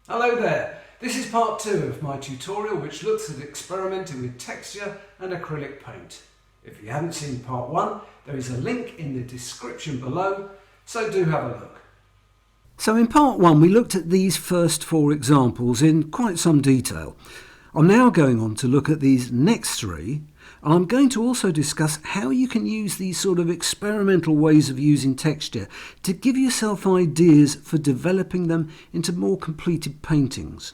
Hello there, this is part 2 of my tutorial which looks at experimenting with texture and acrylic paint. If you haven't seen part 1, there is a link in the description below, so do have a look. So in part 1 we looked at these first 4 examples in quite some detail. I'm now going on to look at these next 3, and I'm going to also discuss how you can use these sort of experimental ways of using texture to give yourself ideas for developing them into more completed paintings.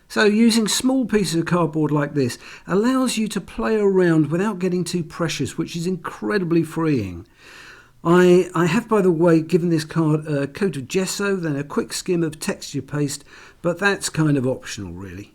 So using small pieces of cardboard like this allows you to play around without getting too precious, which is incredibly freeing. I have, by the way, given this card a coat of gesso, then a quick skim of texture paste, but that's kind of optional really.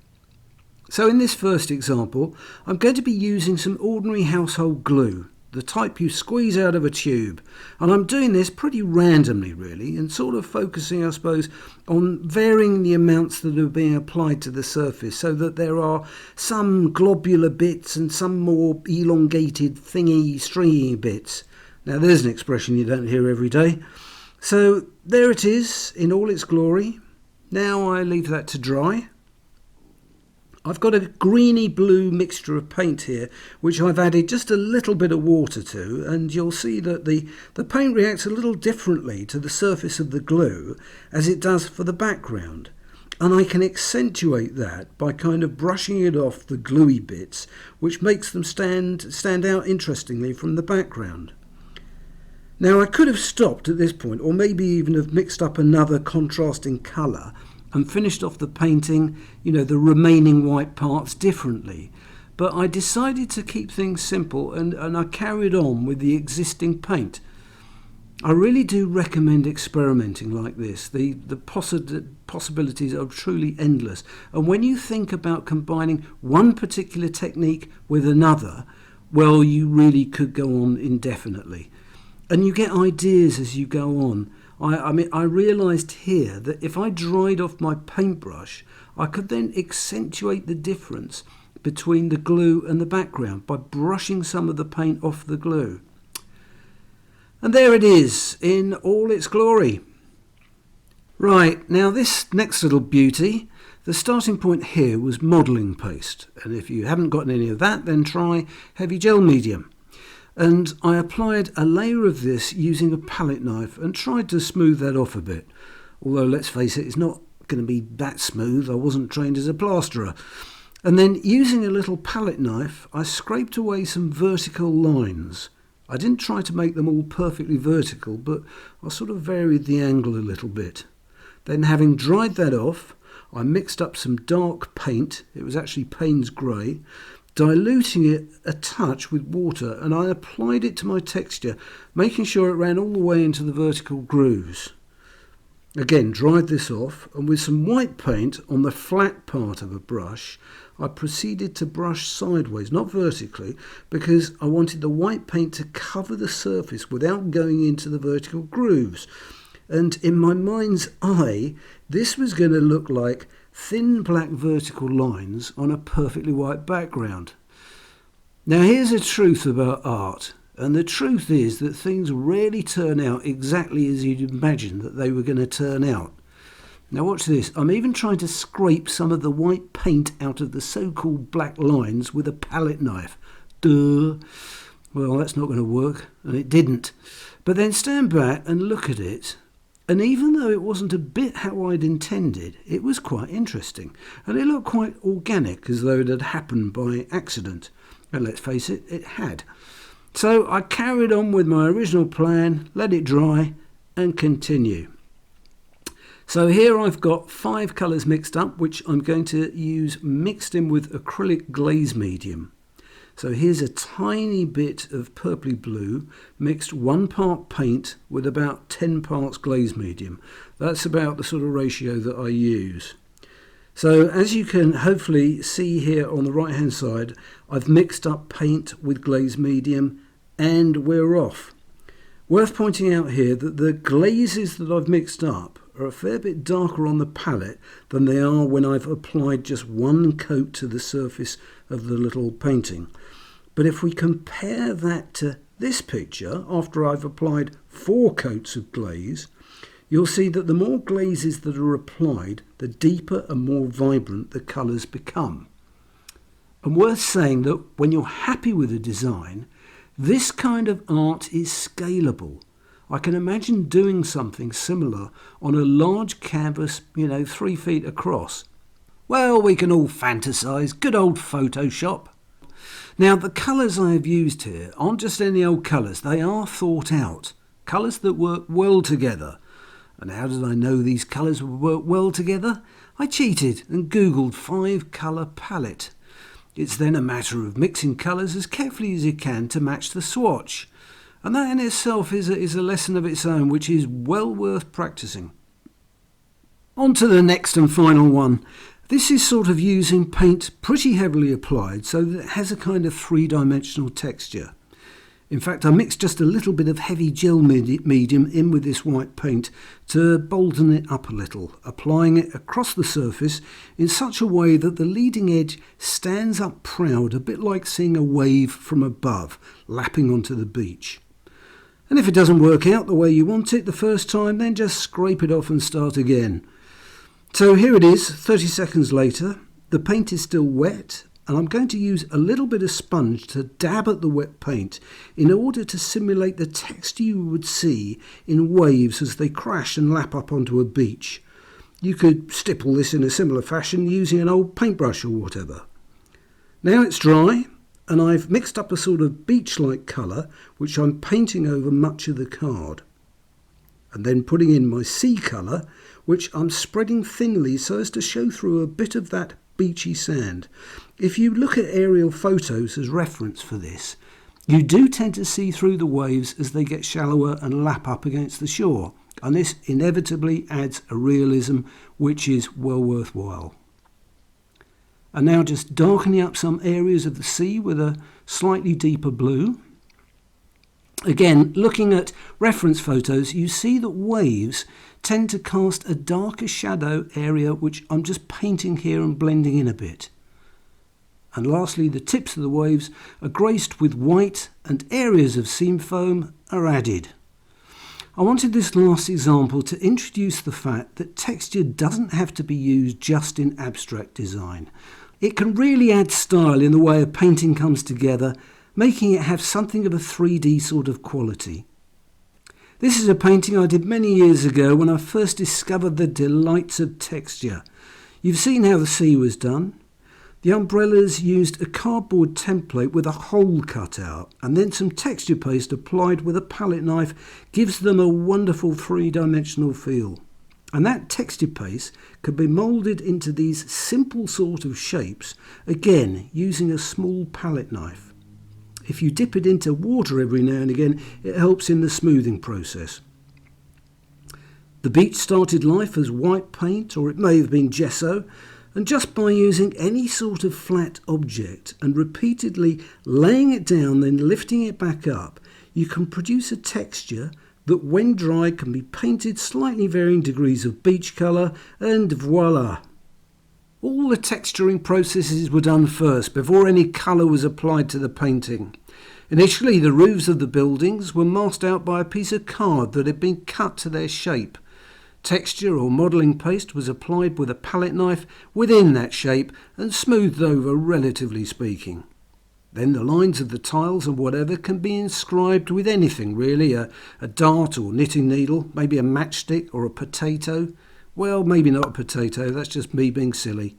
So in this first example, I'm going to be using some ordinary household glue, the type you squeeze out of a tube. And I'm doing this pretty randomly really, and sort of focusing, I suppose, on varying the amounts that are being applied to the surface so that there are some globular bits and some more elongated, thingy, stringy bits. Now there's an expression you don't hear every day. So there it is in all its glory. Now I leave that to dry. I've got a greeny blue mixture of paint here which I've added just a little bit of water to, and you'll see that the paint reacts a little differently to the surface of the glue as it does for the background, and I can accentuate that by kind of brushing it off the gluey bits, which makes them stand out interestingly from the background. Now I could have stopped at this point, or maybe even have mixed up another contrasting colour and finished off the painting, the remaining white parts differently. But I decided to keep things simple and I carried on with the existing paint. I really do recommend experimenting like this. The possibilities are truly endless. And when you think about combining one particular technique with another, well, you really could go on indefinitely. And you get ideas as you go on. I realised here that if I dried off my paintbrush, I could then accentuate the difference between the glue and the background by brushing some of the paint off the glue. And there it is in all its glory. Right, now this next little beauty, the starting point here was modelling paste. And if you haven't got any of that, then try heavy gel medium. And I applied a layer of this using a palette knife and tried to smooth that off a bit. Although, let's face it, it's not going to be that smooth. I wasn't trained as a plasterer. And then using a little palette knife, I scraped away some vertical lines. I didn't try to make them all perfectly vertical, but I sort of varied the angle a little bit. Then, having dried that off, I mixed up some dark paint. It was actually Payne's Grey, diluting it a touch with water, and I applied it to my texture, making sure it ran all the way into the vertical grooves. Again, dried this off, and with some white paint on the flat part of a brush, I proceeded to brush sideways, not vertically, because I wanted the white paint to cover the surface without going into the vertical grooves. And in my mind's eye, this was going to look like thin black vertical lines on a perfectly white background. Now here's a truth about art, and the truth is that things rarely turn out exactly as you'd imagine that they were going to turn out. Now watch this, I'm even trying to scrape some of the white paint out of the so-called black lines with a palette knife. Duh! Well, that's not going to work, and it didn't. But then stand back and look at it. And even though it wasn't a bit how I'd intended, it was quite interesting. And it looked quite organic, as though it had happened by accident. And let's face it, it had. So I carried on with my original plan, let it dry, and continue. So here I've got 5 colours mixed up, which I'm going to use mixed in with acrylic glaze medium. So here's a tiny bit of purpley blue, mixed 1 part paint with about 10 parts glaze medium. That's about the sort of ratio that I use. So as you can hopefully see here on the right hand side, I've mixed up paint with glaze medium and we're off. Worth pointing out here that the glazes that I've mixed up are a fair bit darker on the palette than they are when I've applied just 1 coat to the surface of the little painting. But if we compare that to this picture, after I've applied 4 coats of glaze, you'll see that the more glazes that are applied, the deeper and more vibrant the colours become. And worth saying that when you're happy with a design, this kind of art is scalable. I can imagine doing something similar on a large canvas, 3 feet across. Well, we can all fantasise, good old Photoshop. Now, the colours I have used here aren't just any old colours, they are thought out. Colours that work well together. And how did I know these colours would work well together? I cheated and Googled 5 colour palette. It's then a matter of mixing colours as carefully as you can to match the swatch. And that in itself is a lesson of its own, which is well worth practising. On to the next and final one. This is sort of using paint pretty heavily applied so that it has a kind of 3-dimensional texture. In fact, I mixed just a little bit of heavy gel medium in with this white paint to bolden it up a little, applying it across the surface in such a way that the leading edge stands up proud, a bit like seeing a wave from above lapping onto the beach. And if it doesn't work out the way you want it the first time, then just scrape it off and start again. So here it is, 30 seconds later. The paint is still wet, and I'm going to use a little bit of sponge to dab at the wet paint in order to simulate the texture you would see in waves as they crash and lap up onto a beach. You could stipple this in a similar fashion using an old paintbrush or whatever. Now it's dry, and I've mixed up a sort of beach-like colour which I'm painting over much of the card. And then putting in my sea colour, which I'm spreading thinly so as to show through a bit of that beachy sand. If you look at aerial photos as reference for this, you do tend to see through the waves as they get shallower and lap up against the shore, and this inevitably adds a realism which is well worthwhile. And now just darkening up some areas of the sea with a slightly deeper blue. Again, looking at reference photos, you see that waves tend to cast a darker shadow area which I'm just painting here and blending in a bit. And lastly, the tips of the waves are graced with white and areas of seam foam are added. I wanted this last example to introduce the fact that texture doesn't have to be used just in abstract design. It can really add style in the way a painting comes together, making it have something of a 3D sort of quality. This is a painting I did many years ago when I first discovered the delights of texture. You've seen how the sea was done. The umbrellas used a cardboard template with a hole cut out, and then some texture paste applied with a palette knife gives them a wonderful 3-dimensional feel. And that texture paste can be moulded into these simple sort of shapes, again using a small palette knife. If you dip it into water every now and again, it helps in the smoothing process. The beach started life as white paint, or it may have been gesso, and just by using any sort of flat object and repeatedly laying it down, then lifting it back up, you can produce a texture that when dry can be painted slightly varying degrees of beach colour, and voila! All the texturing processes were done first, before any colour was applied to the painting. Initially, the roofs of the buildings were masked out by a piece of card that had been cut to their shape. Texture or modelling paste was applied with a palette knife within that shape and smoothed over, relatively speaking. Then the lines of the tiles and whatever can be inscribed with anything really, a dart or knitting needle, maybe a matchstick or a potato. Well, maybe not a potato, that's just me being silly.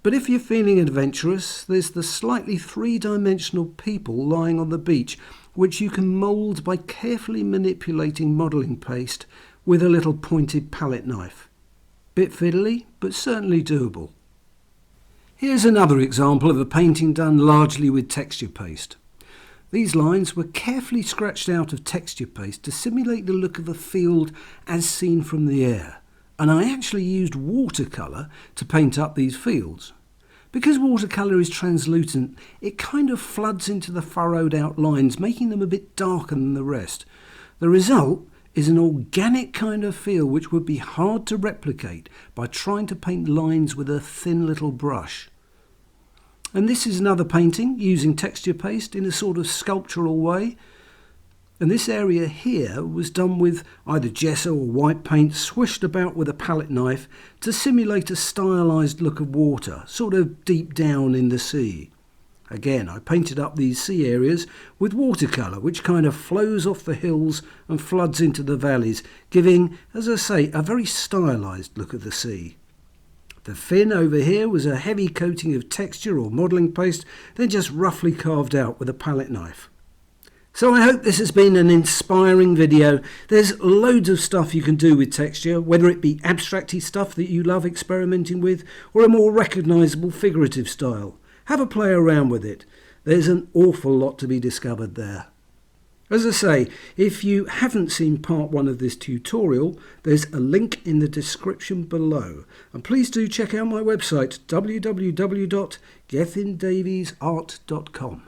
But if you're feeling adventurous, there's the slightly 3-dimensional people lying on the beach, which you can mould by carefully manipulating modelling paste with a little pointed palette knife. Bit fiddly, but certainly doable. Here's another example of a painting done largely with texture paste. These lines were carefully scratched out of texture paste to simulate the look of a field as seen from the air. And I actually used watercolour to paint up these fields. Because watercolour is translucent, it kind of floods into the furrowed out lines, making them a bit darker than the rest. The result is an organic kind of feel which would be hard to replicate by trying to paint lines with a thin little brush. And this is another painting using texture paste in a sort of sculptural way. And this area here was done with either gesso or white paint swished about with a palette knife to simulate a stylised look of water, sort of deep down in the sea. Again, I painted up these sea areas with watercolour, which kind of flows off the hills and floods into the valleys, giving, as I say, a very stylised look of the sea. The fin over here was a heavy coating of texture or modelling paste, then just roughly carved out with a palette knife. So I hope this has been an inspiring video. There's loads of stuff you can do with texture, whether it be abstracty stuff that you love experimenting with, or a more recognisable figurative style. Have a play around with it. There's an awful lot to be discovered there. As I say, if you haven't seen part 1 of this tutorial, there's a link in the description below. And please do check out my website, www.gethindaviesart.com.